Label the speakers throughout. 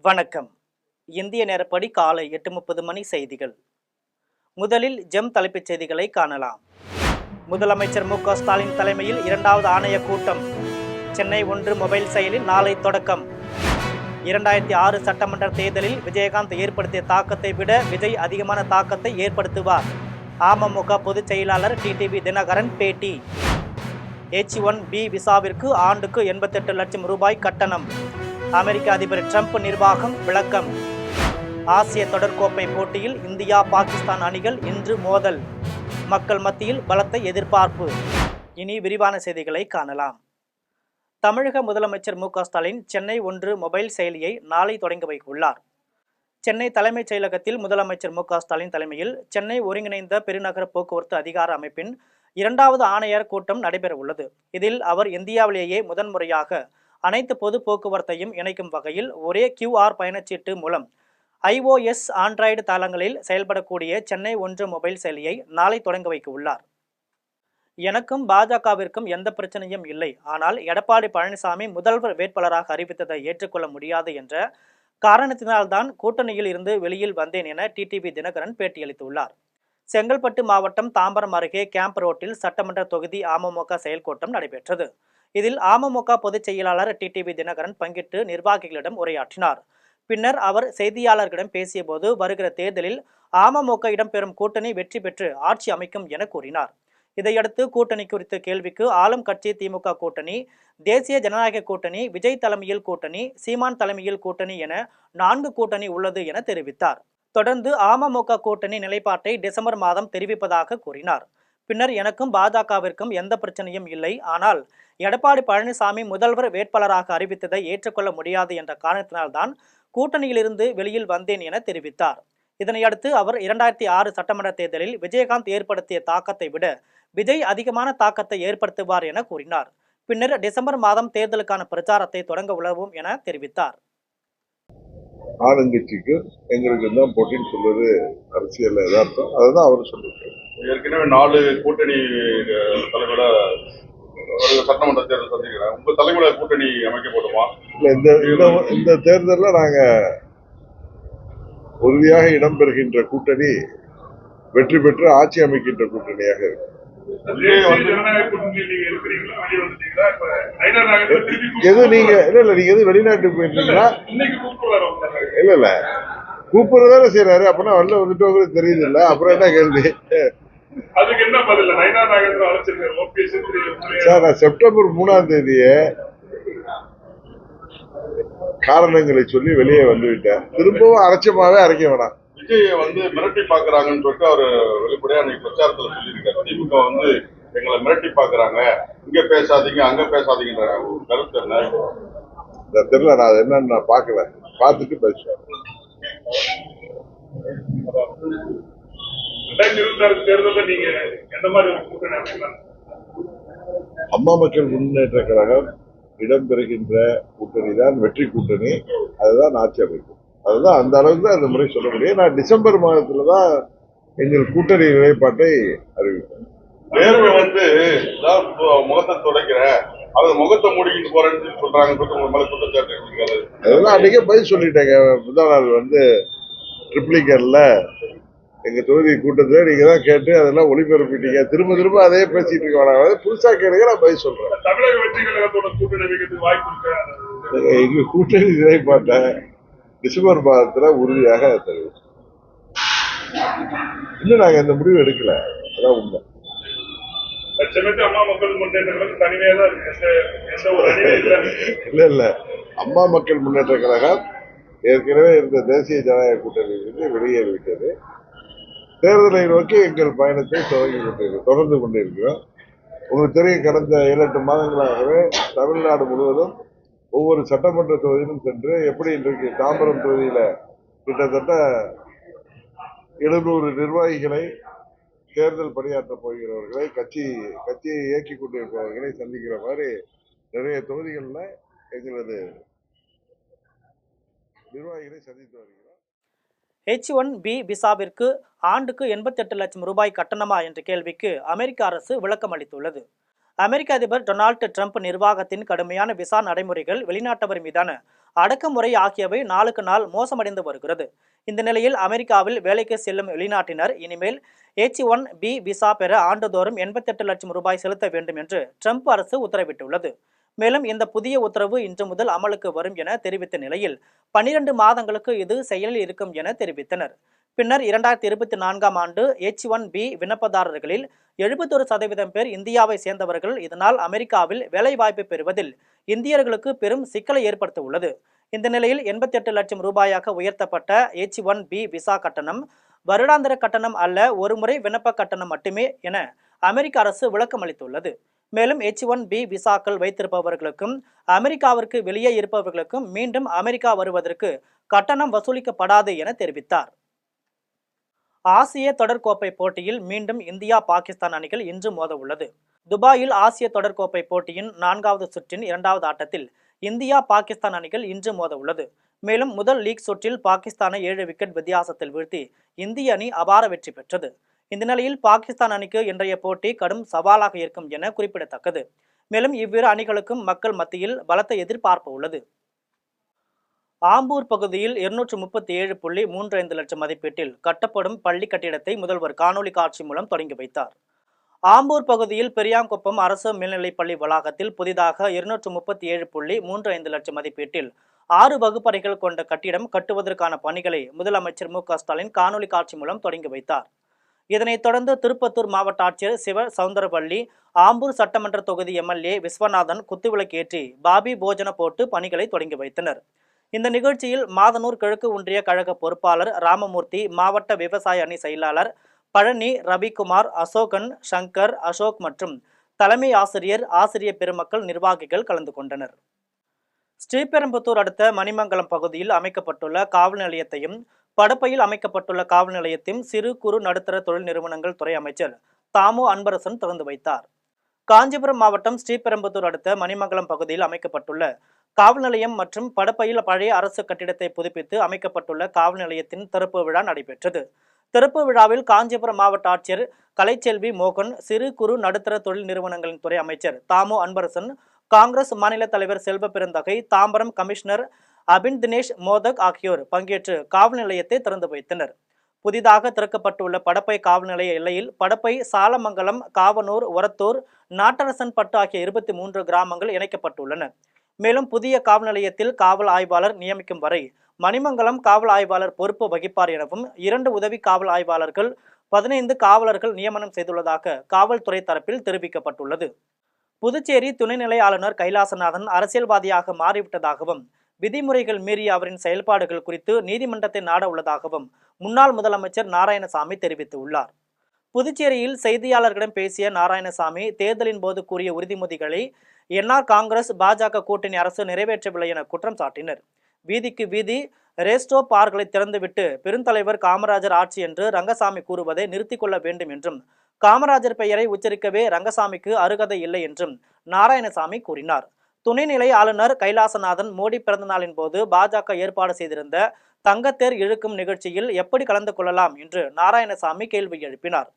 Speaker 1: வணக்கம். இந்திய நேரப்படி காலை 8:30 மணி செய்திகள். முதலில் ஜெம் தலைப்புச் செய்திகளை காணலாம். முதலமைச்சர் மு.க. ஸ்டாலின் தலைமையில் 2வது ஆணைய கூட்டம். சென்னை 1 மொபைல் செயலி நாளை தொடக்கம். 2006 சட்டமன்ற தேர்தலில் விஜயகாந்த் ஏற்படுத்திய தாக்கத்தை விட விஜய் அதிகமான தாக்கத்தை ஏற்படுத்துவார். அமமுக பொதுச் செயலாளர் டிடிவி தினகரன் பேட்டி. H1B விசாவிற்கு ஆண்டுக்கு 88 லட்சம் ரூபாய் கட்டணம். அமெரிக்க அதிபர் ட்ரம்ப் நிர்வாகம் விளக்கம். ஆசிய தொடர்கோப்பை போட்டியில் இந்தியா பாகிஸ்தான் அணிகள் இன்று மோதல். மக்கள் மத்தியில் பலத்த எதிர்பார்ப்பு. இனி விரிவான செய்திகளை காணலாம். தமிழக முதலமைச்சர் மு.க. ஸ்டாலின் சென்னை 1 மொபைல் செயலியை நாளை தொடங்கி வைக்க உள்ளார். சென்னை தலைமைச் செயலகத்தில் முதலமைச்சர் மு.க. ஸ்டாலின் தலைமையில் சென்னை ஒருங்கிணைந்த பெருநகர போக்குவரத்து அதிகார அமைப்பின் 2வது ஆணையர் கூட்டம் நடைபெற உள்ளது. இதில் அவர் இந்தியாவிலேயே முதன்முறையாக அனைத்து பொது போக்குவரத்தையும் இணைக்கும் வகையில் ஒரே QR பயணச்சீட்டு மூலம் iOS ஆண்ட்ராய்டு தளங்களில் செயல்படக்கூடிய சென்னை 1 மொபைல் செயலியை நாளை தொடங்கி வைக்க உள்ளார். எனக்கும் பாஜகவிற்கும் எந்த பிரச்சனையும் இல்லை. ஆனால் எடப்பாடி பழனிசாமி முதல்வர் வேட்பாளராக அறிவித்ததை ஏற்றுக்கொள்ள முடியாது என்ற காரணத்தினால்தான் கூட்டணியில் இருந்து வெளியில் வந்தேன் என டிடிவி தினகரன் பேட்டியளித்துள்ளார். செங்கல்பட்டு மாவட்டம் தாம்பரம் அருகே கேம்ப் ரோட்டில் சட்டமன்ற தொகுதி அமமுக செயல்கூட்டம் நடைபெற்றது. இதில் அமமுக பொதுச் செயலாளர் டிடிவி தினகரன் பங்கிட்டு நிர்வாகிகளிடம் உரையாற்றினார். பின்னர் அவர் செய்தியாளர்களிடம் பேசியபோது வருகிற தேர்தலில் அமமுக இடம்பெறும் கூட்டணி வெற்றி பெற்று ஆட்சி அமைக்கும் என கூறினார். இதையடுத்து கூட்டணி குறித்த கேள்விக்கு ஆளும் கட்சி திமுக கூட்டணி, தேசிய ஜனநாயக கூட்டணி, விஜய் தலைமையில் கூட்டணி, சீமான் தலைமையில் கூட்டணி என 4 கூட்டணி உள்ளது என தெரிவித்தார். தொடர்ந்து அமமுக கூட்டணி நிலைப்பாட்டை டிசம்பர் மாதம் தெரிவிப்பதாக கூறினார். பின்னர் எனக்கும் பாஜகவிற்கும் எந்த பிரச்சனையும் இல்லை. ஆனால் எடப்பாடி பழனிசாமி முதல்வர் வேட்பாளராக அறிவித்ததை ஏற்றுக்கொள்ள முடியாது என்ற காரணத்தினால்தான் கூட்டணியிலிருந்து வெளியில் வந்தேன் என தெரிவித்தார். இதனையடுத்து அவர் 2006 சட்டமன்ற தேர்தலில் விஜயகாந்த் ஏற்படுத்திய தாக்கத்தை விட விஜய் அதிகமான தாக்கத்தை ஏற்படுத்துவார் என கூறினார். பின்னர் டிசம்பர் மாதம் தேர்தலுக்கான பிரச்சாரத்தை தொடங்க உள்ளவும் என தெரிவித்தார்.
Speaker 2: ஆளுங்கட்சிக்கு எங்களுக்கு தான் போட்டின்னு சொல்வது அரசியல் எதார்த்தம். அதுதான் அவர் சொல்லியிருக்காரு.
Speaker 3: ஏற்கனவே 4 கூட்டணி தலைவரோட சட்டமன்ற தேர்தல் சந்திக்கிறேன். உங்க தலைமையில கூட்டணி அமைக்கப்படுமா?
Speaker 2: இல்ல, இந்த தேர்தலில் நாங்க உறுதியாக இடம்பெறுகின்ற கூட்டணி வெற்றி பெற்று ஆட்சி அமைக்கின்ற கூட்டணியாக இருக்கு. எது நீங்க இல்ல நீங்க எது வெளிநாட்டுக்கு போயிருந்தீங்களா? இல்ல கூப்பிடுறதான செய்யறாரு. அப்பனா வரல வந்துட்டு தெரியுது இல்ல. அப்புறம் என்ன கேள்வி? சார், நான் செப்டம்பர் 3ஆம் தேதியே காரணங்களை சொல்லி வெளியே வந்துவிட்டேன். திரும்பவும் அரைச்சமாவே அரைக்க வேணாம்.
Speaker 3: விஜய் மிரட்டி பாக்குறாங்கன்னு சொல்லிட்டு அவரு வெளிப்படையா அன்னைக்கு பிரச்சாரத்துல சொல்லியிருக்காரு. திமுக எங்களை மிரட்டி பாக்குறாங்க, இங்க பேசாதீங்க அங்க பேசாதீங்கன்ற கருத்து என்ன?
Speaker 2: தெரியல, நான் என்னன்னு நான் பாக்கல. பார்த்துட்டு பேசுவேன்.
Speaker 3: 2026 தேர்தலில் நீங்க எந்த மாதிரி கூட்டணி அமைக்கலாம்?
Speaker 2: அம்மா மக்கள் முன்னேற்ற கழகம் இடம்பெறுகின்ற கூட்டணி தான் வெற்றி கூட்டணி. அதுதான் ஆட்சி அமைக்கும். அதுதான் அந்த அளவுக்கு தான் அந்த முறை சொல்ல முடியும். நான் டிசம்பர் மாதத்துலதான் எங்கள் கூட்டணி நிலைப்பாட்டை அறிவிப்பேன்.
Speaker 3: நேர்மை முகத்தை துடைக்கிறேன், அவர் முகத்தை மூடிக்கிட்டு போறேன்னு சொல்றாங்க.
Speaker 2: அதெல்லாம் அன்னைக்கே பதில் சொல்லிட்டேங்க. முதல் நாள் ட்ரிப்ளிகர்ல எங்க தொகுதி கூட்டத்தை நீங்க தான் கேட்டு அதெல்லாம் ஒளிபரப்பிட்டீங்க. திரும்ப திரும்ப அதே பேசிட்டு இருக்க வேணாம். புதுசா கேளுங்க, நான் பதில் சொல்றேன்.
Speaker 3: தமிழக வெற்றி கழகத்தோட கூட்டணி வைக்கிறதுக்கு வாய்ப்பு இருக்கு.
Speaker 2: எங்க கூட்டணி நிலைப்பாட்டை டிசம்பர் மாதத்துல உறுதியாக தெரிவிச்சோம். இன்னும் நாங்க இந்த முடிவு எடுக்கல. அதான் உண்மை.
Speaker 3: அம்மா மக்கள் முன்னேற்ற கழகம் தனிமையா தான்
Speaker 2: இருக்கு. இல்ல அம்மா மக்கள் முன்னேற்ற கழகம் ஏற்கனவே இருந்த தேசிய ஜனநாயக கூட்டணியிலிருந்து வெளியேறிவிட்டது. தேர்தலை நோக்கி எங்கள் பயணத்தை தொடர்ந்து கொண்டிருக்கிறோம். உங்களுக்கு தெரியும், கடந்த 7-8 மாதங்களாகவே தமிழ்நாடு முழுவதும் ஒவ்வொரு சட்டமன்ற தொகுதியிலும் சென்று எப்படி இன்றைக்கு தாம்பரம் தொகுதியில கிட்டத்தட்ட 700 நிர்வாகிகளை, தேர்தல் பணியாற்ற போகிறவர்களை, கட்சியை இயக்கி கொண்டிருப்பவர்களை சந்திக்கிற மாதிரி நிறைய தொகுதிகளில் எங்களது நிர்வாகிகளை சந்தித்து வருகிறோம்.
Speaker 1: H1B விசாவிற்கு ஆண்டுக்கு 88 லட்சம் ரூபாய் கட்டணமா என்ற கேள்விக்கு அமெரிக்க அரசு விளக்கம் அளித்துள்ளது. அமெரிக்க அதிபர் டொனால்டு ட்ரம்ப் நிர்வாகத்தின் கடுமையான விசா நடைமுறைகள் வெளிநாட்டவர் மீதான அடக்குமுறை ஆகியவை நாளுக்கு நாள் மோசமடைந்து வருகிறது. இந்த நிலையில் அமெரிக்காவில் வேலைக்கு செல்லும் வெளிநாட்டினர் இனிமேல் H-1B விசா பெற ஆண்டுதோறும் 88 லட்சம் ரூபாய் செலுத்த வேண்டும் என்று ட்ரம்ப் அரசு உத்தரவிட்டுள்ளது. மேலும் இந்த புதிய உத்தரவு இன்று முதல் அமலுக்கு வரும் என தெரிவித்த நிலையில் 12 மாதங்களுக்கு இது செயலில் இருக்கும் என தெரிவித்தனர். பின்னர் 2024ஆம் ஆண்டு H-1B விண்ணப்பதாரர்களில் 71% பேர் இந்தியாவை சேர்ந்தவர்கள். இதனால் அமெரிக்காவில் வேலைவாய்ப்பு பெறுவதில் இந்தியர்களுக்கு பெரும் சிக்கலை ஏற்படுத்த உள்ளது. இந்த நிலையில் 88 லட்சம் ரூபாயாக உயர்த்தப்பட்ட H-1B விசா கட்டணம் வருடாந்திர கட்டணம் அல்ல, ஒருமுறை விண்ணப்ப கட்டணம் மட்டுமே என அமெரிக்க அரசு விளக்கம் அளித்துள்ளது. மேலும் H-1B விசாக்கள் வைத்திருப்பவர்களுக்கும் அமெரிக்காவிற்கு வெளியே இருப்பவர்களுக்கும் மீண்டும் அமெரிக்கா வருவதற்கு கட்டணம் வசூலிக்கப்படாது என தெரிவித்தார். ஆசிய தொடர்கோப்பை போட்டியில் மீண்டும் இந்தியா பாகிஸ்தான் அணிகள் இன்று மோத உள்ளது. துபாயில் ஆசிய தொடர்கோப்பை போட்டியின் 4வது சுற்றின் 2வது ஆட்டத்தில் இந்தியா பாகிஸ்தான் அணிகள் இன்று மோத உள்ளது. மேலும் முதல் லீக் சுற்றில் பாகிஸ்தானை 7 விக்கெட் வித்தியாசத்தில் வீழ்த்தி இந்திய அணி அபார வெற்றி பெற்றது. இந்த நிலையில் பாகிஸ்தான் அணிக்கு இன்றைய போட்டி கடும் சவாலாக இருக்கும் என குறிப்பிடத்தக்கது. மேலும் இவ்விரு அணிகளுக்கும் மக்கள் மத்தியில் பலத்த எதிர்பார்ப்பு உள்ளது. ஆம்பூர் பகுதியில் 237.35 லட்சம் மதிப்பீட்டில் கட்டப்படும் பள்ளி கட்டிடத்தை முதல்வர் காணொலி காட்சி மூலம் தொடங்கி வைத்தார். ஆம்பூர் பகுதியில் பெரியாங்குப்பம் அரசு மேல்நிலைப்பள்ளி வளாகத்தில் புதிதாக 237.35 லட்சம் மதிப்பீட்டில் 6 வகுப்பறைகள் கொண்ட கட்டிடம் கட்டுவதற்கான பணிகளை முதலமைச்சர் மு.க. ஸ்டாலின் காணொலி காட்சி மூலம் தொடங்கி வைத்தார். இதனைத் தொடர்ந்து திருப்பத்தூர் மாவட்ட ஆட்சியர் சிவ சவுந்தரவள்ளி, ஆம்பூர் சட்டமன்ற தொகுதி MLA விஸ்வநாதன் குத்துவிளக்கேற்றி பாபி போஜன போட்டு பணிகளை தொடங்கி வைத்தனர். இந்த நிகழ்ச்சியில் மாதனூர் கிழக்கு ஒன்றிய கழக பொறுப்பாளர் ராமமூர்த்தி, மாவட்ட விவசாய அணி செயலாளர் பழனி, ரவிக்குமார், அசோகன், சங்கர், அசோக் மற்றும் தலைமை ஆசிரியர், ஆசிரிய பெருமக்கள், நிர்வாகிகள் கலந்து கொண்டனர். ஸ்ரீபெரும்புத்தூர் அடுத்த மணிமங்கலம் பகுதியில் அமைக்கப்பட்டுள்ள காவல் நிலையத்தையும் படப்பையில் அமைக்கப்பட்டுள்ள காவல் நிலையத்தையும் சிறு குறு நடுத்தர தொழில் நிறுவனங்கள் துறை அமைச்சர் தாமு அன்பரசன் திறந்து வைத்தார். காஞ்சிபுரம் மாவட்டம் ஸ்ரீபெரும்புத்தூர் அடுத்த மணிமங்கலம் பகுதியில் அமைக்கப்பட்டுள்ள காவல் நிலையம் மற்றும் படப்பையில் பழைய அரசு கட்டிடத்தை புதுப்பித்து அமைக்கப்பட்டுள்ள காவல் நிலையத்தின் திறப்பு விழா நடைபெற்றது. திறப்பு விழாவில் காஞ்சிபுரம் மாவட்ட ஆட்சியர் கலைச்செல்வி மோகன், சிறு குறு நடுத்தர தொழில் நிறுவனங்களின் துறை அமைச்சர் தாமு அன்பரசன், காங்கிரஸ் மாநில தலைவர் செல்வ பெருந்தகை, தாம்பரம் கமிஷனர் அபின் தினேஷ் மோதக் ஆகியோர் பங்கேற்று காவல் நிலையத்தை திறந்து வைத்தனர். புதிதாக திறக்கப்பட்டுள்ள படப்பை காவல் நிலைய எல்லையில் படப்பை, சாலமங்கலம், காவனூர், ஒரத்தூர், நாட்டரசன்பட்டு ஆகிய 23 கிராமங்கள் இணைக்கப்பட்டுள்ளன. மேலும் புதிய காவல் நிலையத்தில் காவல் ஆய்வாளர் நியமிக்கும் வரை மணிமங்கலம் காவல் ஆய்வாளர் பொறுப்பு வகிப்பார் எனவும் 2 உதவி காவல் ஆய்வாளர்கள், 15 காவலர்கள் நியமனம் செய்துள்ளதாக காவல்துறை தரப்பில் தெரிவிக்கப்பட்டுள்ளது. புதுச்சேரி துணைநிலை ஆளுநர் கைலாசநாதன் அரசியல்வாதியாக மாறிவிட்டதாகவும் விதிமுறைகள் மீறிய அவரின் செயல்பாடுகள் குறித்து நீதிமன்றத்தை நாட உள்ளதாகவும் முன்னாள் முதலமைச்சர் நாராயணசாமி தெரிவித்துள்ளார். புதுச்சேரியில் செய்தியாளர்களிடம் பேசிய நாராயணசாமி, தேர்தலின் போது கூறிய உறுதிமொழிகளை என்ஆர் காங்கிரஸ், பாஜக கூட்டணி அரசு நிறைவேற்றவில்லை என குற்றம் சாட்டினர். வீதிக்கு வீதி ரெஸ்டோ பார்களை திறந்துவிட்டு பெருந்தலைவர் காமராஜர் ஆட்சி என்று ரங்கசாமி கூறுவதை நிறுத்திக் கொள்ள வேண்டும் என்றும், காமராஜர் பெயரை உச்சரிக்கவே ரங்கசாமிக்கு அருகதை இல்லை என்றும் நாராயணசாமி கூறினார். துணைநிலை ஆளுநர் கைலாசநாதன் மோடி பிறந்தநாளின் போது பாஜக ஏற்பாடு செய்திருந்த தங்கத்தேர் இழுக்கும் நிகழ்ச்சியில் எப்படி கலந்து கொள்ளலாம் என்று நாராயணசாமி கேள்வி எழுப்பினார்.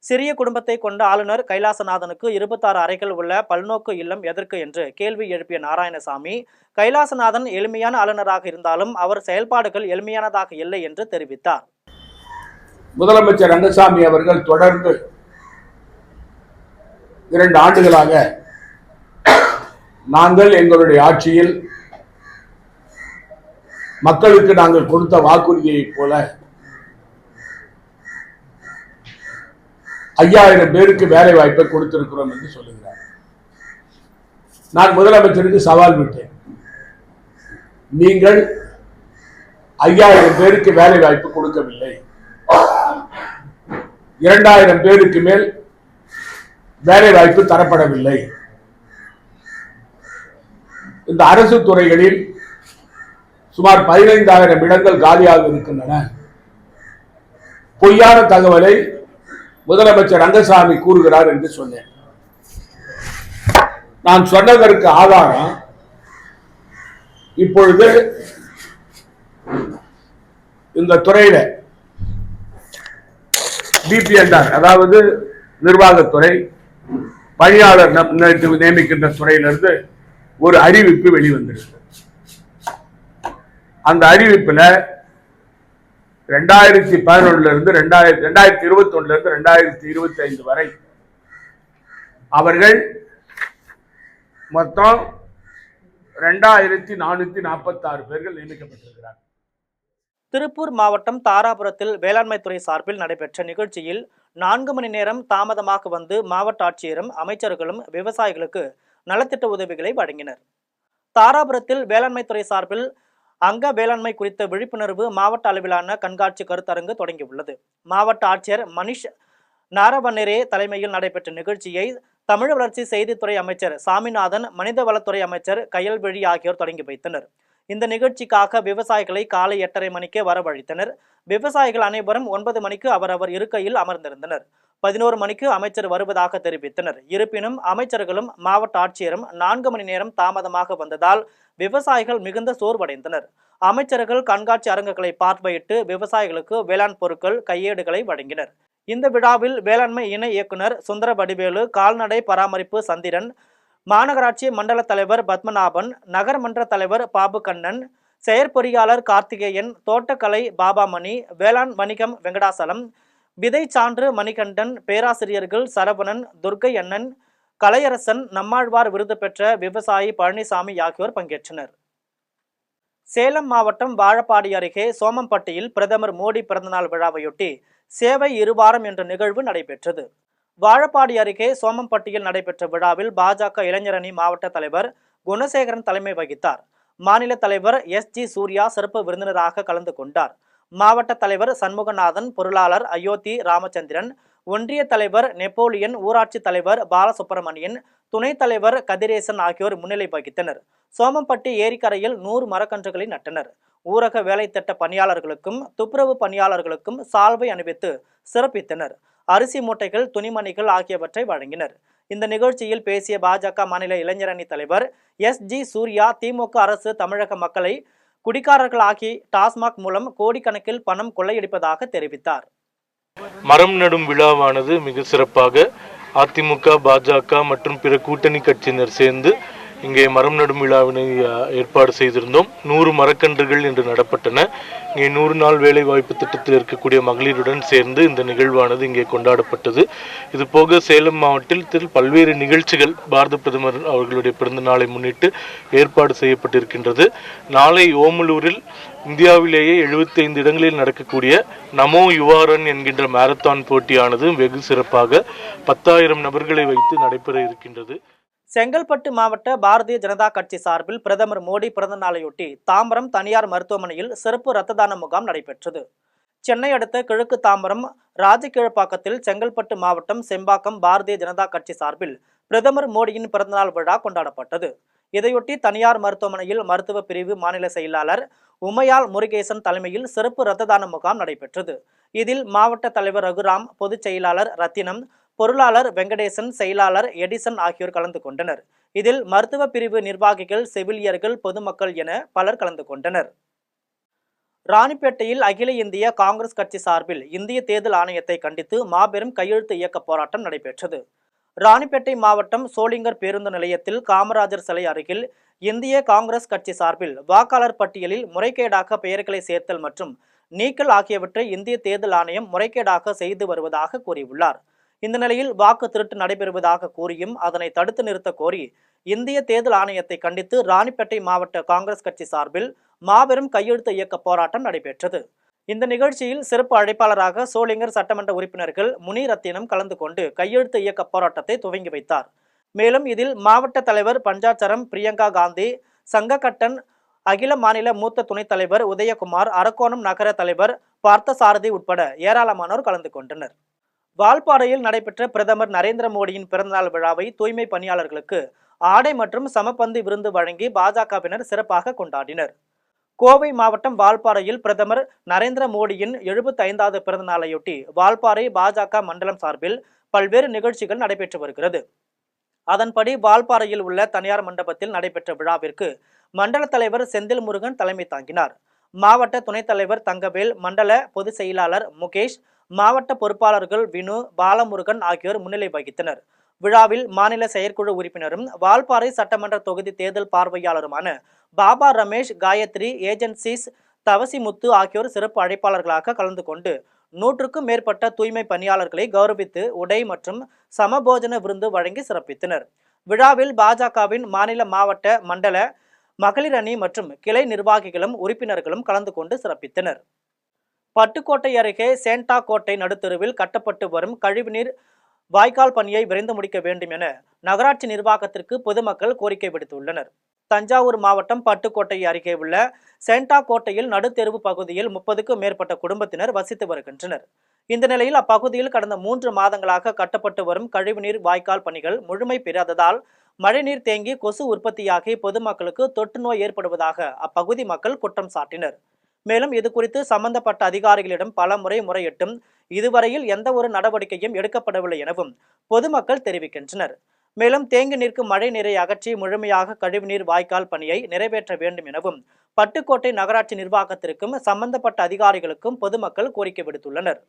Speaker 1: சிறிய குடும்பத்தை கொண்ட ஆளுநர் கைலாசநாதனுக்கு 26 அறைகள் உள்ள பல்நோக்கு இல்லம் எதற்கு என்று கேள்வி எழுப்பிய நாராயணசாமி, கைலாசநாதன் எளிமையான ஆளுநராக இருந்தாலும் அவர் செயல்பாடுகள் எளிமையானதாக இல்லை என்று தெரிவித்தார்.
Speaker 4: முதலமைச்சர் ரங்கசாமி அவர்கள் தொடர்ந்து 2 ஆண்டுகளாக நாங்கள் எங்களுடைய ஆட்சியில் மக்களுக்கு நாங்கள் கொடுத்த வாக்குறுதியைப் போல 5000 பேருக்கு வேலை வாய்ப்பை கொடுத்திருக்கிறோம் என்று சொல்லுகிறார். நான் முதலமைச்சருக்கு சவால் விட்டேன். நீங்கள் 5000 பேருக்கு வேலை வாய்ப்பு கொடுக்கவில்லை, 2000 பேருக்கு மேல் வேலை வாய்ப்பு தரப்படவில்லை. இந்த அரசு துறைகளில் சுமார் 15000 இடங்கள் காலியாக இருக்கின்றன. பொய்யான தகவலை முதலமைச்சர் ரங்கசாமி கூறுகிறார் என்று சொன்னேன். நான் சொன்னதற்கு ஆதாரம் இப்பொழுது இந்த துறையில பிபிஎன்ஆர், அதாவது நிர்வாகத்துறை, பணியாளர் நியமிக்கின்ற துறையிலிருந்து ஒரு அறிவிப்பு வெளிவந்திருக்கு. அந்த அறிவிப்புல 2011 இருந்து 2021 இருந்து 2025 வரை அவர்கள் மொத்தம் 2446 பேர்கள் நியமிக்கப்பட்டிருக்கிறார்.
Speaker 1: திருப்பூர் மாவட்டம் தாராபுரத்தில் வேளாண்மைத்துறை சார்பில் நடைபெற்ற நிகழ்ச்சியில் 4 மணி நேரம் தாமதமாக வந்து மாவட்ட ஆட்சியரும் அமைச்சர்களும் விவசாயிகளுக்கு நலத்திட்ட உதவிகளை வழங்கினர். தாராபுரத்தில் வேளாண்மைத்துறை சார்பில் அங்க வேளாண்மை குறித்த விழிப்புணர்வு மாவட்ட அளவிலான கண்காட்சி கருத்தரங்கு தொடங்கியுள்ளது. மாவட்ட ஆட்சியர் மணிஷ் நாரவண்ணரே தலைமையில் நடைபெற்ற நிகழ்ச்சியை தமிழ் வளர்ச்சி செய்தித்துறை அமைச்சர் சாமிநாதன், மனிதவளத்துறை அமைச்சர் கயல்விழி ஆகியோர் தொடங்கி வைத்தனர். இந்த நிகழ்ச்சிக்காக விவசாயிகளை காலை 8:30 மணிக்கே வரவழைத்தனர். விவசாயிகள் அனைவரும் 9 மணிக்கு அவரவர் இருக்கையில் அமர்ந்திருந்தனர். 11 மணிக்கு அமைச்சர் வருவதாக தெரிவித்தனர். இருப்பினும் அமைச்சர்களும் மாவட்ட ஆட்சியரும் 4 மணி நேரம் தாமதமாக வந்ததால் விவசாயிகள் மிகுந்த சோர்வடைந்தனர். அமைச்சர்கள் கண்காட்சி அரங்குகளை பார்வையிட்டு விவசாயிகளுக்கு வேளாண் பொருட்கள், கையேடுகளை வழங்கினர். இந்த விழாவில் வேளாண்மை இணை இயக்குனர் சுந்தரவடிவேலு, கால்நடை பராமரிப்பு சந்திரன், மாநகராட்சி மண்டல தலைவர் பத்மநாபன், நகர்மன்ற தலைவர் பாபு கண்ணன், செயற்பொறியாளர் கார்த்திகேயன், தோட்டக்கலை பாபாமணி, வேளாண் வணிகம் வெங்கடாசலம், விதை சான்று மணிகண்டன், பேராசிரியர்கள் சரவணன், துர்கை அண்ணன், கலையரசன், நம்மாழ்வார் விருது பெற்ற விவசாயி பழனிசாமி ஆகியோர் பங்கேற்றனர். சேலம் மாவட்டம் வாழப்பாடி அருகே சோமம்பட்டியில் பிரதமர் மோடி பிறந்தநாள் விழாவையொட்டி சேவை இருவாரம் என்ற நிகழ்வு நடைபெற்றது. வாழப்பாடி அருகே சோமம்பட்டியில் நடைபெற்ற விழாவில் பாஜக இளைஞரணி மாவட்ட தலைவர் குணசேகரன் தலைமை வகித்தார். மாநில தலைவர் SG சூர்யா சிறப்பு விருந்தினராக கலந்து கொண்டார். மாவட்ட தலைவர் சண்முகநாதன், பொருளாளர் அயோத்தி ராமச்சந்திரன், ஒன்றிய தலைவர் நெப்போலியன், ஊராட்சி தலைவர் பாலசுப்பிரமணியன், துணைத் தலைவர் கதிரேசன் ஆகியோர் முன்னிலை வகித்தனர். சோமம்பட்டி ஏரிக்கரையில் 100 மரக்கன்றுகளை நட்டனர். ஊரக வேலை திட்ட பணியாளர்களுக்கும் துப்புரவு பணியாளர்களுக்கும் சால்வை அணிவித்து சிறப்பித்தனர். அரிசி மூட்டைகள், துணிமணிகள் ஆகியவற்றை வழங்கினர். இந்த நிகழ்ச்சியில் பேசிய பாஜக மாநில இளைஞரணி தலைவர் SG சூர்யா, திமுக அரசு தமிழக மக்களை குடிகாரர்களாகி டாஸ்மாக் மூலம் கோடிக்கணக்கில் பணம் கொள்ளையடிப்பதாக தெரிவித்தார்.
Speaker 5: மரம் நடும் விழாவானது மிக சிறப்பாக அதிமுக, பாஜக மற்றும் பிற கூட்டணி கட்சியினர் சேர்ந்து இங்கே மரம் நடும் விழாவினை ஏற்பாடு செய்திருந்தோம். 100 மரக்கன்றுகள் இன்று நடப்பட்டன. இங்கே 100 நாள் வேலை வாய்ப்பு திட்டத்தில் இருக்கக்கூடிய மகளிருடன் சேர்ந்து இந்த நிகழ்வானது இங்கே கொண்டாடப்பட்டது. இது போக சேலம் மாவட்டத்தில் பல்வேறு நிகழ்ச்சிகள் பாரத பிரதமர் அவர்களுடைய பிறந்த நாளை முன்னிட்டு ஏற்பாடு செய்யப்பட்டிருக்கின்றது. நாளை ஓமலூரில் இந்தியாவிலேயே 75 இடங்களில் நடக்கக்கூடிய நமோ யுவாரன் என்கின்ற மாரத்தான் போட்டியானது வெகு சிறப்பாக 10,000 நபர்களை வைத்து நடைபெற இருக்கின்றது.
Speaker 1: செங்கல்பட்டு மாவட்ட பாரதிய ஜனதா கட்சி சார்பில் பிரதமர் மோடி பிறந்த நாளையொட்டி தாம்பரம் தனியார் மருத்துவமனையில் சிறப்பு இரத்த தான முகாம் நடைபெற்றது. சென்னை அடுத்த கிழக்கு தாம்பரம் ராஜகீழ்ப்பாக்கத்தில் செங்கல்பட்டு மாவட்டம் செம்பாக்கம் பாரதிய ஜனதா கட்சி சார்பில் பிரதமர் மோடியின் பிறந்தநாள் விழா கொண்டாடப்பட்டது. இதையொட்டி தனியார் மருத்துவமனையில் மருத்துவ பிரிவு மாநில செயலாளர் உமையால் முருகேசன் தலைமையில் சிறப்பு இரத்த தான முகாம் நடைபெற்றது. இதில் மாவட்ட தலைவர் ரகுராம், பொதுச் செயலாளர் ரத்தினம், பொருளாளர் வெங்கடேசன், செயலாளர் எடிசன் ஆகியோர் கலந்து கொண்டனர். இதில் மருத்துவ பிரிவு நிர்வாகிகள், செவிலியர்கள், பொதுமக்கள் என பலர் கலந்து கொண்டனர். ராணிப்பேட்டையில் அகில இந்திய காங்கிரஸ் கட்சி சார்பில் இந்திய தேர்தல் ஆணையத்தை கண்டித்து மாபெரும் கையெழுத்து இயக்க போராட்டம் நடைபெற்றது. ராணிப்பேட்டை மாவட்டம் சோளிங்கர் பேருந்து நிலையத்தில் காமராஜர் சிலை அருகில் இந்திய காங்கிரஸ் கட்சி சார்பில் வாக்காளர் பட்டியலில் முறைகேடாக பெயர்களை சேர்த்தல் மற்றும் நீக்கல் ஆகியவற்றை இந்திய தேர்தல் ஆணையம் முறைகேடாக செய்து வருவதாக கூறியுள்ளார். இந்த நிலையில் வாக்கு திருட்டு நடைபெறுவதாக கூறியும் அதனை தடுத்து நிறுத்த கோரி இந்திய தேர்தல் ஆணையத்தை கண்டித்து ராணிப்பேட்டை மாவட்ட காங்கிரஸ் கட்சி சார்பில் மாபெரும் கையெழுத்து இயக்க போராட்டம் நடைபெற்றது. இந்த நிகழ்ச்சியில் சிறப்பு அழைப்பாளராக சோளிங்கர் சட்டமன்ற உறுப்பினர்கள் முனிரத்தினம் கலந்து கொண்டு கையெழுத்து இயக்க போராட்டத்தை துவங்கி வைத்தார். மேலும் இதில் மாவட்ட தலைவர் பஞ்சாச்சரம் பிரியங்கா காந்தி, சங்கக்கட்டன், அகில மாநில மூத்த துணைத் தலைவர் உதயகுமார், அரக்கோணம் நகர தலைவர் பார்த்தசாரதி உட்பட ஏராளமானோர் கலந்து கொண்டனர். வால்பாறையில் நடைபெற்ற பிரதமர் நரேந்திர மோடியின் பிறந்தநாள் விழாவை தூய்மை பணியாளர்களுக்கு ஆடை மற்றும் சமபந்தி விருந்து வழங்கி பாஜகவினர் சிறப்பாக கொண்டாடினர். கோவை மாவட்டம் வால்பாறையில் பிரதமர் நரேந்திர மோடியின் 75வது பிறந்த நாளையொட்டி வால்பாறை பாஜக மண்டலம் சார்பில் பல்வேறு நிகழ்ச்சிகள் நடைபெற்று வருகிறது. அதன்படி வால்பாறையில் உள்ள தனியார் மண்டபத்தில் நடைபெற்ற விழாவிற்கு மண்டல தலைவர் செந்தில் முருகன் தலைமை தாங்கினார். மாவட்ட துணைத் தலைவர் தங்கவேல், மண்டல பொதுச் செயலாளர் முகேஷ், மாவட்ட பொறுப்பாளர்கள் வினு, பாலமுருகன் ஆகியோர் முன்னிலை வகித்தனர். விழாவில் மாநில செயற்குழு உறுப்பினரும் வால்பாறை சட்டமன்ற தொகுதி தேர்தல் பார்வையாளருமான பாபா ரமேஷ், காயத்ரி ஏஜென்சிஸ், தவசிமுத்து ஆகியோர் சிறப்பு அழைப்பாளர்களாக கலந்து கொண்டு 100க்கும் மேற்பட்ட தூய்மை பணியாளர்களை கௌரவித்து உடை மற்றும் சமபோஜன விருந்து வழங்கி சிறப்பித்தனர். விழாவில் பாஜகவின் மாநில, மாவட்ட, மண்டல மகளிர் அணி மற்றும் கிளை நிர்வாகிகளும் உறுப்பினர்களும் கலந்து கொண்டு சிறப்பித்தனர். பட்டுக்கோட்டை அருகே சேண்டா கோட்டை நடுத்தெருவில் கட்டப்பட்டு வரும் கழிவுநீர் வாய்க்கால் பணியை விரைந்து முடிக்க வேண்டும் என நகராட்சி நிர்வாகத்திற்கு பொதுமக்கள் கோரிக்கை விடுத்துள்ளனர். தஞ்சாவூர் மாவட்டம் பட்டுக்கோட்டை அருகே உள்ள சேண்டா கோட்டையில் நடுத்தெருவு பகுதியில் 30க்கும் மேற்பட்ட குடும்பத்தினர் வசித்து வருகின்றனர். இந்த நிலையில் அப்பகுதியில் கடந்த 3 மாதங்களாக கட்டப்பட்டு வரும் கழிவுநீர் வாய்க்கால் பணிகள் முழுமை பெறாததால் மழைநீர் தேங்கி கொசு உற்பத்தியாகி பொதுமக்களுக்கு தொற்று நோய் ஏற்படுவதாக அப்பகுதி மக்கள் குற்றம் சாட்டினர். மேலும் இதுகுறித்து சம்பந்தப்பட்ட அதிகாரிகளிடம் பல முறை முறையிட்டும் இதுவரையில் எந்த ஒரு நடவடிக்கையும் எடுக்கப்படவில்லை எனவும் பொதுமக்கள் தெரிவிக்கின்றனர். மேலும் தேங்கி நிற்கும் மழை நீரை அகற்றி முழுமையாக கழிவுநீர் வாய்க்கால் பணியை நிறைவேற்ற வேண்டும் எனவும் பட்டுக்கோட்டை நகராட்சி நிர்வாகத்திற்கும் சம்பந்தப்பட்ட அதிகாரிகளுக்கும் பொதுமக்கள் கோரிக்கை விடுத்துள்ளனர்.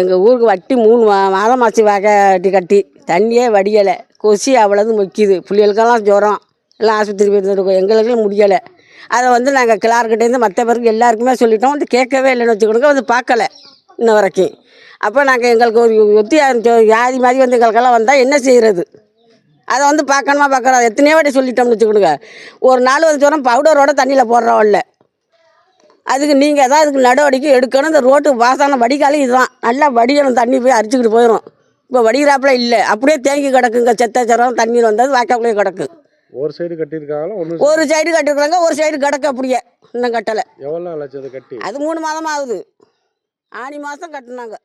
Speaker 6: எங்கள் ஊருக்கு வட்டி 3 மாதம் ஆச்சு, வட்டி கட்டி தண்ணியே வடியலை, கொசி அவ்வளவு மொக்கிது, பிள்ளைகளுக்கெல்லாம் ஜுரம், எல்லாம் ஆஸ்பத்திரி போயிருந்துருக்கோம், எங்களுக்கு முடியலை. அதை நாங்கள் கிளார்கிட்டேருந்து மற்ற பேருக்கு எல்லாருக்குமே சொல்லிட்டோம், வந்து கேட்கவே இல்லைன்னு வச்சுக்கணுங்க, வந்து பார்க்கல இன்ன வரைக்கும். அப்போ நாங்கள் எங்களுக்கு ஒரு வியாதி மாதிரி வந்து எங்களுக்கெல்லாம் வந்தால் என்ன செய்கிறது? அதை பார்க்கணும் எத்தனையோ வாட்டி சொல்லிட்டோம்னு வச்சுக்கணுங்க. ஒரு நாள் வந்து சொன்னால் பவுடரோட தண்ணியில் போடுறோம் இல்லை, அதுக்கு நீங்கள் தான் அதுக்கு நடவடிக்கை எடுக்கணும். இந்த ரோட்டு வாசனை வடிகாலும் இதுதான், நல்லா வடிகணும், தண்ணி போய் அரிச்சுக்கிட்டு போயிடும். இப்போ வடிகிறாப்புல இல்லை, அப்படியே தேங்கி கிடக்குங்க, செத்தச்சரம் தண்ணீர் வந்தது வாய்க்காக்குள்ளேயே கிடக்கு.
Speaker 7: ஒரு சைடு கட்டியிருக்காங்களா?
Speaker 6: ஒரு சைடு கட்டிருக்காங்க, ஒரு சைடு கிடக்கு அப்படியே, இன்னும் கட்டலை.
Speaker 7: எவ்வளோ ஆச்சு கட்டி?
Speaker 6: அது 3 மாதம் ஆகுது, ஆனி மாதம் கட்டினாங்க.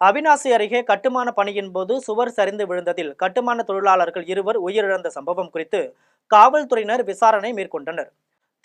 Speaker 1: அவிநாசி அருகே கட்டுமான பணியின் போது சுவர் சரிந்து விழுந்ததில் கட்டுமான தொழிலாளர்கள் 2 உயிரிழந்த சம்பவம் குறித்து காவல்துறையினர் விசாரணை மேற்கொண்டனர்.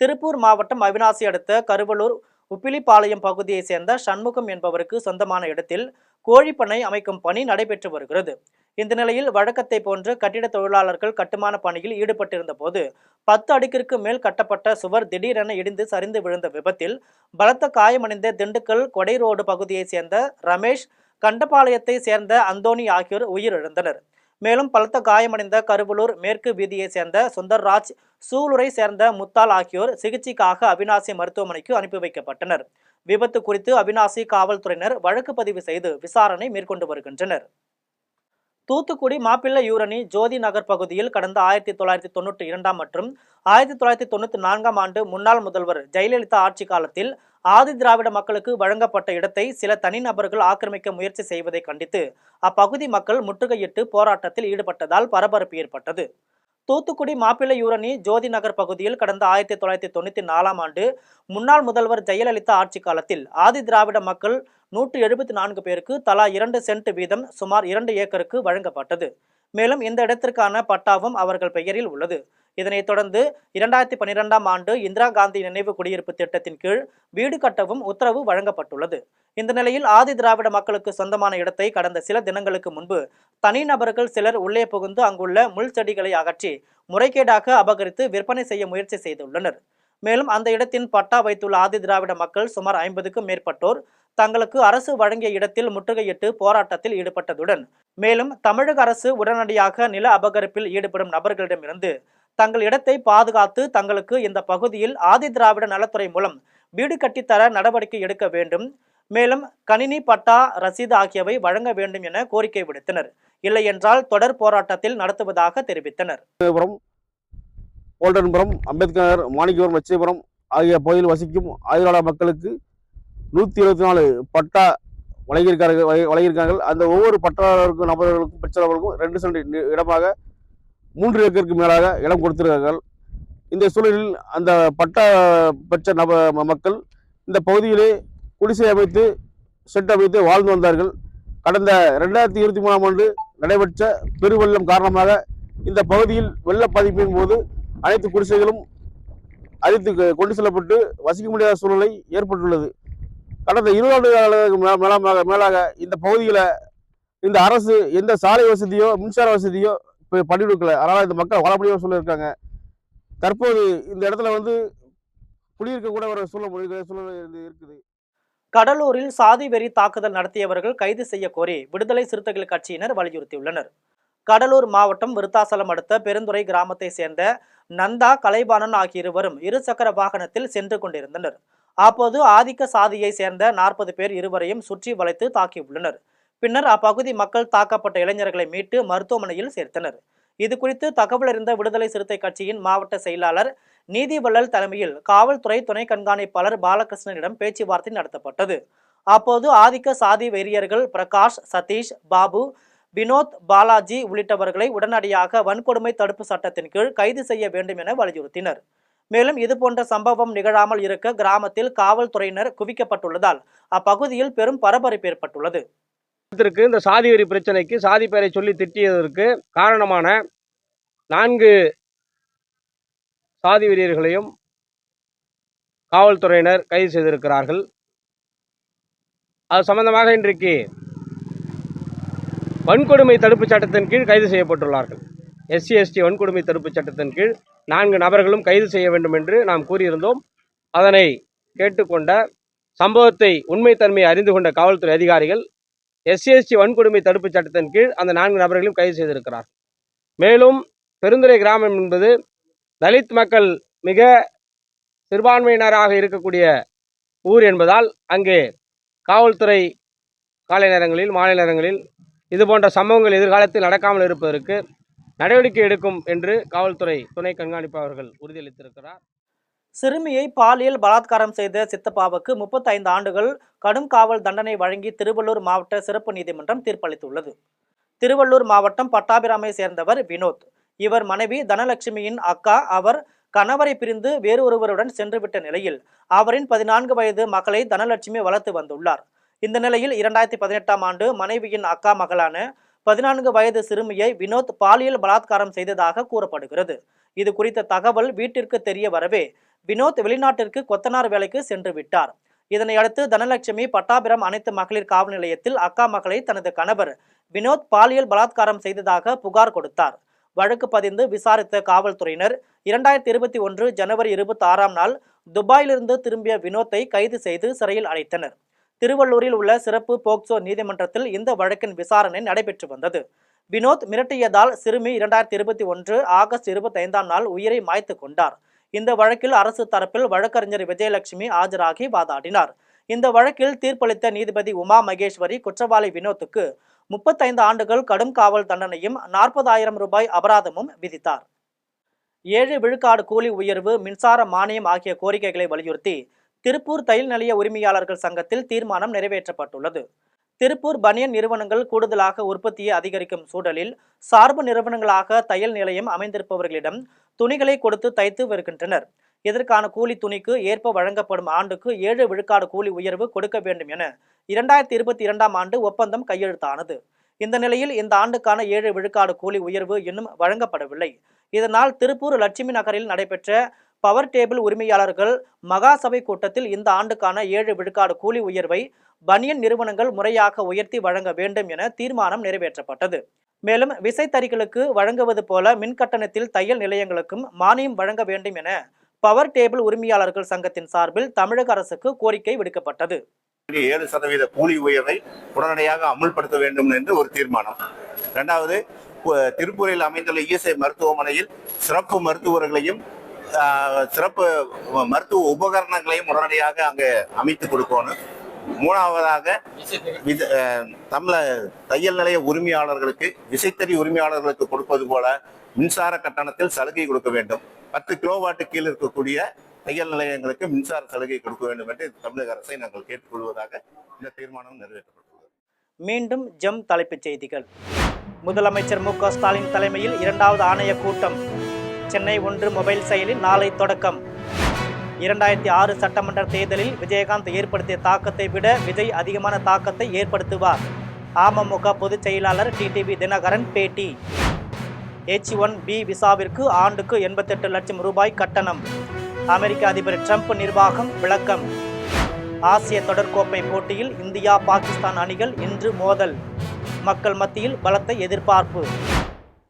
Speaker 1: திருப்பூர் மாவட்டம் அவிநாசி அடுத்த கருவலூர் உப்பிலிப்பாளையம் பகுதியை சேர்ந்த சண்முகம் என்பவருக்கு சொந்தமான இடத்தில் கோழிப்பண்ணை அமைக்கும் பணி நடைபெற்று வருகிறது. இந்த நிலையில் வழக்கத்தை போன்று கட்டிட தொழிலாளர்கள் கட்டுமான பணியில் ஈடுபட்டிருந்த போது 10 அடுக்கிற்கு மேல் கட்டப்பட்ட சுவர் திடீரென இடிந்து சரிந்து விழுந்த விபத்தில் பலத்த காயமடைந்த திண்டுக்கல் கொடை ரோடு பகுதியை சேர்ந்த ரமேஷ், கண்டபாளையத்தை சேர்ந்த அந்தோணி ஆகியோர் உயிரிழந்தனர். மேலும் பலத்த காயமடைந்த கருவலூர் மேற்கு வீதியை சேர்ந்த சுந்தர்ராஜ், சூலூரை சேர்ந்த முத்தால் ஆகியோர் சிகிச்சைக்காக அவிநாசி மருத்துவமனைக்கு அனுப்பி வைக்கப்பட்டனர். விபத்து குறித்து அவிநாசி காவல்துறையினர் வழக்கு பதிவு செய்து விசாரணை மேற்கொண்டு வருகின்றனர். தூத்துக்குடி மாப்பிள்ளையூரணி ஜோதி நகர் பகுதியில் கடந்த 1992 மற்றும் 1994 முன்னாள் முதல்வர் ஜெயலலிதா ஆட்சி காலத்தில் ஆதி திராவிட மக்களுக்கு வழங்கப்பட்ட இடத்தை சில தனிநபர்கள் ஆக்கிரமிக்க முயற்சி செய்வதை கண்டித்து அப்பகுதி மக்கள் முற்றுகையிட்டு போராட்டத்தில் ஈடுபட்டதால் பரபரப்பு ஏற்பட்டது. தூத்துக்குடி மாப்பிள்ளையூரணி ஜோதி நகர் பகுதியில் கடந்த 1994 முன்னாள் முதல்வர் ஜெயலலிதா ஆட்சி காலத்தில் ஆதி திராவிட மக்கள் 174 பேருக்கு தலா 2 சென்ட் வீதம் சுமார் 2 ஏக்கருக்கு வழங்கப்பட்டது. மேலும் இந்த இடத்திற்கான பட்டாவும் அவர்கள் பெயரில் உள்ளது. இதனைத் தொடர்ந்து 2012 இந்திரா காந்தி நினைவு குடியிருப்பு திட்டத்தின் கீழ் வீடு கட்டவும் உத்தரவு வழங்கப்பட்டுள்ளது. இந்த நிலையில் ஆதி திராவிட மக்களுக்கு சொந்தமான இடத்தை கடந்த சில தினங்களுக்கு முன்பு தனிநபர்கள் சிலர் உள்ளே புகுந்து அங்குள்ள முள் செடிகளை அகற்றி முறைகேடாக அபகரித்து விற்பனை செய்ய முயற்சி செய்துள்ளனர். மேலும் அந்த இடத்தின் பட்டா வைத்துள்ள ஆதி திராவிட மக்கள் சுமார் 50க்கும் மேற்பட்டோர் தங்களுக்கு அரசு வழங்கிய இடத்தில் முற்றுகையிட்டு போராட்டத்தில் ஈடுபட்டதுடன் மேலும் தமிழக அரசு உடனடியாக நில அபகரிப்பில் ஈடுபடும் நபர்களிடமிருந்து தங்கள் இடத்தை பாதுகாத்து தங்களுக்கு இந்த பகுதியில் ஆதி திராவிட நலத்துறை மூலம் வீடு கட்டித்தர நடவடிக்கை எடுக்க வேண்டும், மேலும் கணினி பட்டா ரசீது ஆகியவை வழங்க வேண்டும் என கோரிக்கை விடுத்தனர். இல்லை என்றால் தொடர் போராட்டத்தில் நடத்துவதாக தெரிவித்தனர்.
Speaker 7: கோல்டன்புரம், அம்பேத்கர், மாணிக்கபுரம், லட்சியபுரம் ஆகிய பகுதியில் வசிக்கும் ஆதிதிராவிட மக்களுக்கு 174 பட்டா வழங்கியிருக்கார்கள். அந்த ஒவ்வொரு பட்டாளருக்கும் நபர்களுக்கும் பெற்றவர்களுக்கும் 2 சென்ட் இடமாக 3 ஏக்கருக்கு மேலாக இடம் கொடுத்திருக்கிறார்கள். இந்த சூழலில் அந்த பட்டா பெற்ற மக்கள் இந்த பகுதியிலே குடிசை அமைத்து செட் அமைத்து வாழ்ந்து வந்தார்கள். கடந்த 2023 நடைபெற்ற பெருவெள்ளம் காரணமாக இந்த பகுதியில் வெள்ள பாதிப்பின் போது அனைத்து குடிசைகளும் அழித்து கொண்டு செல்லப்பட்டு வசிக்க முடியாத சூழ்நிலை ஏற்பட்டுள்ளது. கடந்த 20 ஆண்டுகளுக்கு மேலாக இந்த பகுதியில் இந்த அரசு எந்த சாலை வசதியோ மின்சார வசதியோ பண்ணி கொடுக்கல. அதனால் இந்த மக்கள் வாழ முடியாத சொல்லியிருக்காங்க. தற்போது இந்த இடத்துல குடியிருக்க கூட ஒரு சூழ்நிலை இருக்குது.
Speaker 1: கடலூரில் சாதி வெறி தாக்குதல் நடத்தியவர்கள் கைது செய்ய கோரி விடுதலை சிறுத்தைகள் கட்சியினர் வலியுறுத்தியுள்ளனர். கடலூர் மாவட்டம் விருத்தாசலம் அடுத்த பெருந்துறை கிராமத்தை சேர்ந்த நந்தா, கலைவாணன் ஆகிய இருவரும் இருசக்கர வாகனத்தில் சென்று கொண்டிருந்தனர். அப்போது ஆதிக்க சாதியை சேர்ந்த 40 பேர் இருவரையும் சுற்றி வளைத்து தாக்கியுள்ளனர். பின்னர் அப்பகுதி மக்கள் தாக்கப்பட்ட இளைஞர்களை மீட்டு மருத்துவமனையில் சேர்த்தனர். இது குறித்து தகவல் அறிந்த விடுதலை சிறுத்தை கட்சியின் மாவட்ட செயலாளர் நீதிவள்ளல் தலைமையில் காவல்துறை துணை கண்காணிப்பாளர் பாலகிருஷ்ணனிடம் பேச்சுவார்த்தை நடத்தப்பட்டது. அப்போது ஆதிக்க சாதி வெறியர்கள் பிரகாஷ், சதீஷ், பாபு, வினோத், பாலாஜி உள்ளிட்டவர்களை உடனடியாக வன்கொடுமை தடுப்பு சட்டத்தின் கீழ் கைது செய்ய வேண்டும் என வலியுறுத்தினர். மேலும் இதுபோன்ற சம்பவம் நிகழாமல் இருக்க கிராமத்தில் காவல்துறையினர் குவிக்கப்பட்டுள்ளதால் அப்பகுதியில் பெரும் பரபரப்பு ஏற்பட்டுள்ளது.
Speaker 8: இந்த சாதி வெறி பிரச்சனைக்கு சாதி பெயரை சொல்லி திட்டியதற்கு காரணமான 4 சாதி வெறியர்களையும் காவல்துறையினர் கைது செய்திருக்கிறார்கள். அது சம்பந்தமாக இன்றைக்கு வன்கொடுமை தடுப்பு சட்டத்தின் கீழ் கைது செய்யப்பட்டுள்ளார்கள். SC/ST வன்கொடுமை தடுப்பு சட்டத்தின் கீழ் 4 நபர்களும் கைது செய்ய வேண்டும் என்று நாம் கூறியிருந்தோம். அதனை கேட்டுக்கொண்ட சம்பவத்தை உண்மைத்தன்மையை அறிந்து கொண்ட காவல்துறை அதிகாரிகள் SC/ST வன்கொடுமை தடுப்பு சட்டத்தின் கீழ் அந்த 4 நபர்களையும் கைது செய்திருக்கிறார். மேலும் பெருந்துறை கிராமம் என்பது தலித் மக்கள் மிக சிறுபான்மையினராக இருக்கக்கூடிய ஊர் என்பதால் அங்கே காவல்துறை காலை நேரங்களில், மாலை நேரங்களில் இதுபோன்ற சம்பவங்கள் எதிர்காலத்தில் நடக்காமல் இருப்பதற்கு நடவடிக்கை எடுக்கும் என்று காவல்துறை துணை கண்காணிப்பாளர்கள் உறுதியளித்திருக்கிறார்.
Speaker 1: சிறுமியை பாலியல் பலாத்காரம் செய்த சித்தப்பாவுக்கு 35 ஆண்டுகள் கடும் காவல் தண்டனை வழங்கி திருவள்ளூர் மாவட்ட சிறப்பு நீதிமன்றம் தீர்ப்பளித்துள்ளது. திருவள்ளூர் மாவட்டம் பட்டாபிராமை சேர்ந்தவர் வினோத். இவர் மனைவி தனலட்சுமியின் அக்கா. அவர் கணவரை பிரிந்து வேறு ஒருவருடன் சென்றுவிட்ட நிலையில் அவரின் 14 வயது மகளை தனலட்சுமி வளர்த்து வந்துள்ளார். இந்த நிலையில் 2018ஆம் ஆண்டு மனைவியின் அக்கா மகளான 14 வயது சிறுமியை வினோத் பாலியல் பலாத்காரம் செய்ததாக கூறப்படுகிறது. இது குறித்த தகவல் வீட்டிற்கு தெரிய வரவே வினோத் வெளிநாட்டிற்கு கொத்தனார் வேலைக்கு சென்று விட்டார். இதனையடுத்து தனலட்சுமி பட்டாபிரம் அனைத்து மகளிர் காவல் நிலையத்தில் அக்கா மகளை தனது கணவர் வினோத் பாலியல் பலாத்காரம் செய்ததாக புகார் கொடுத்தார். வழக்கு பதிந்து விசாரித்த காவல்துறையினர் 2021 ஜனவரி 26ஆம் நாள் துபாயிலிருந்து திரும்பிய வினோத்தை கைது செய்து சிறையில் அடைத்தனர். திருவள்ளூரில் உள்ள சிறப்பு போக்சோ நீதிமன்றத்தில் இந்த வழக்கின் விசாரணை நடைபெற்று வந்தது. வினோத் மிரட்டியதால் சிறுமி 2021 ஆகஸ்ட் 25ஆம் நாள் உயிரை மாய்த்து கொண்டார். இந்த வழக்கில் அரசு தரப்பில் வழக்கறிஞர் விஜயலட்சுமி ஆஜராகி வாதாடினார். இந்த வழக்கில் தீர்ப்பளித்த நீதிபதி உமா மகேஸ்வரி குற்றவாளி வினோத்துக்கு 35 ஆண்டுகள் கடும் காவல் தண்டனையும் 40,000 ரூபாய் அபராதமும் விதித்தார். 7 விழுக்காடு கூலி உயர்வு, மின்சார மானியம் ஆகிய கோரிக்கைகளை வலியுறுத்தி திருப்பூர் தையல் நிலைய உரிமையாளர்கள் சங்கத்தில் தீர்மானம் நிறைவேற்றப்பட்டுள்ளது. திருப்பூர் பனியன் நிறுவனங்கள் கூடுதலாக உற்பத்தியை அதிகரிக்கும் சூழலில் சார்பு நிறுவனங்களாக தையல் நிலையம் அமைந்திருப்பவர்களிடம் துணிகளை கொடுத்து தைத்து வருகின்றனர். இதற்கான கூலி துணிக்கு ஏற்ப வழங்கப்படும் ஆண்டுக்கு 7 விழுக்காடு கூலி உயர்வு கொடுக்க வேண்டும் என 2022ஆம் ஆண்டு ஒப்பந்தம் கையெழுத்தானது. இந்த நிலையில் இந்த ஆண்டுக்கான 7 விழுக்காடு கூலி உயர்வு இன்னும் வழங்கப்படவில்லை. இதனால் திருப்பூர் லட்சுமி நகரில் நடைபெற்ற பவர் டேபிள் உரிமையாளர்கள் மகாசபை கூட்டத்தில் இந்த ஆண்டுக்கான 7 விழுக்காடு கூலி உயர்வை பனியன் நிறுவனங்கள் முறையாக உயர்த்தி வழங்க வேண்டும் என தீர்மானம் நிறைவேற்றப்பட்டது. மேலும் விசைத்தறிகளுக்கு வழங்குவது போல மின்கட்டணத்தில் தையல் நிலையங்களுக்கும் மானியம் வழங்க வேண்டும் என பவர் டேபிள் உரிமையாளர்கள் சங்கத்தின் சார்பில் தமிழக அரசுக்கு கோரிக்கை விடுக்கப்பட்டது.
Speaker 9: 7% கூலி உயர்வை உடனடியாக அமுல்படுத்த வேண்டும் என்று ஒரு தீர்மானம். இரண்டாவது, திருப்பூரில் அமைந்துள்ள இஎஸ்ஐ மருத்துவமனையில் சிறப்பு மருத்துவர்களையும் சிறப்பு மருத்துவ உபகரணங்களையும் உடனடியாக அங்கே அமைத்து கொடுக்கணும். மூணாவதாக தையல் நிலைய உரிமையாளர்களுக்கு, விசைத்தறி உரிமையாளர்களுக்கு கொடுப்பது போல மின்சார கட்டணத்தில் சலுகை கொடுக்க வேண்டும். 10 கிலோவாட்டு கீழ் இருக்கக்கூடிய தையல் நிலையங்களுக்கு மின்சார சலுகை கொடுக்க வேண்டும் என்று தமிழக அரசை நாங்கள் கேட்டுக்கொள்வதாக இந்த தீர்மானம் நிறைவேற்றப்பட்டுள்ளது.
Speaker 1: மீண்டும் ஜெம் தலைப்புச் செய்திகள். முதலமைச்சர் மு.க. ஸ்டாலின் தலைமையில் 2வது ஆணைய கூட்டம். சென்னை 1 மொபைல் செயலி நாளை தொடக்கம். 2006 சட்டமன்ற தேர்தலில் விஜயகாந்த் ஏற்படுத்திய தாக்கத்தை விட விஜய் அதிகமான தாக்கத்தை ஏற்படுத்துவார். அமமுக பொதுச் செயலாளர் டிடிவி தினகரன் பேட்டி. H1B விசாவிற்கு ஆண்டுக்கு 88 லட்சம் ரூபாய் கட்டணம். அமெரிக்க அதிபர் ட்ரம்ப் நிர்வாகம் விளக்கம். ஆசிய தொடர்கோப்பை போட்டியில் இந்தியா பாகிஸ்தான் அணிகள் இன்று மோதல். மக்கள் மத்தியில் பலத்த எதிர்பார்ப்பு.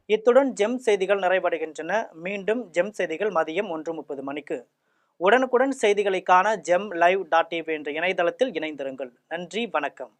Speaker 1: இத்துடன் ஜெம் செய்திகள் நிறைவடைகின்றன. மீண்டும் ஜெம் செய்திகள் மதியம் 1:30 மணிக்கு. உடனுக்குடன் செய்திகளை காண GemLive.tv என்ற இணையதளத்தில் இணைந்திருங்கள். நன்றி, வணக்கம்.